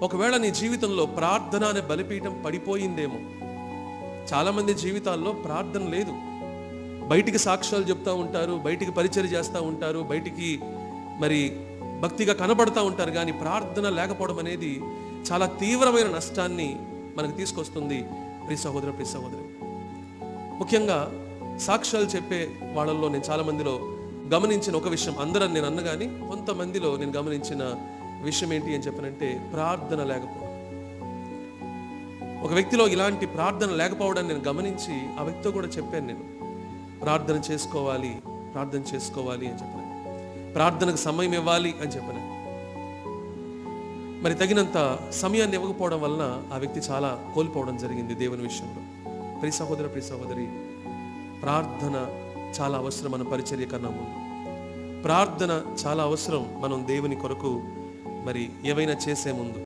ఒకవేళ నీ జీవితంలో ప్రార్థన అనే బలిపీఠం పడిపోయిందేమో. చాలామంది జీవితాల్లో ప్రార్థన లేదు. బయటికి సాక్ష్యాలు చెప్తూ ఉంటారు, బయటికి పరిచర్య చేస్తూ ఉంటారు, బయటికి మరి భక్తిగా కనబడుతూ ఉంటారు, కానీ ప్రార్థన లేకపోవడం అనేది చాలా తీవ్రమైన నష్టాన్ని మనకు తీసుకొస్తుంది. ప్రియ సహోదర, ప్రియ సహోదరి, ముఖ్యంగా సాక్ష్యాలు చెప్పే వాళ్ళల్లో నేను చాలా మందిలో గమనించిన ఒక విషయం, అందరని నేను అన్న కానీ కొంతమందిలో నేను గమనించిన విషయం ఏంటి అని చెప్పనంటే ప్రార్థన లేకపోవడం. ఒక వ్యక్తిలో ఇలాంటి ప్రార్థన లేకపోవడాన్ని నేను గమనించి ఆ వ్యక్తితో కూడా చెప్పాను, నేను ప్రార్థన చేసుకోవాలి అని చెప్పాను, ప్రార్థనకు సమయం ఇవ్వాలి అని చెప్పాను. మరి తగినంత సమయాన్ని ఇవ్వకపోవడం వలన ఆ వ్యక్తి చాలా కోల్పోవడం జరిగింది దేవుని విషయంలో. ప్రియ సహోదర, ప్రియ సహోదరి, ప్రార్థన చాలా అవసరం. మన పరిచర్య కన్నా ముందు ప్రార్థన చాలా అవసరం. మనం దేవుని కొరకు మరి ఏవైనా చేసే ముందు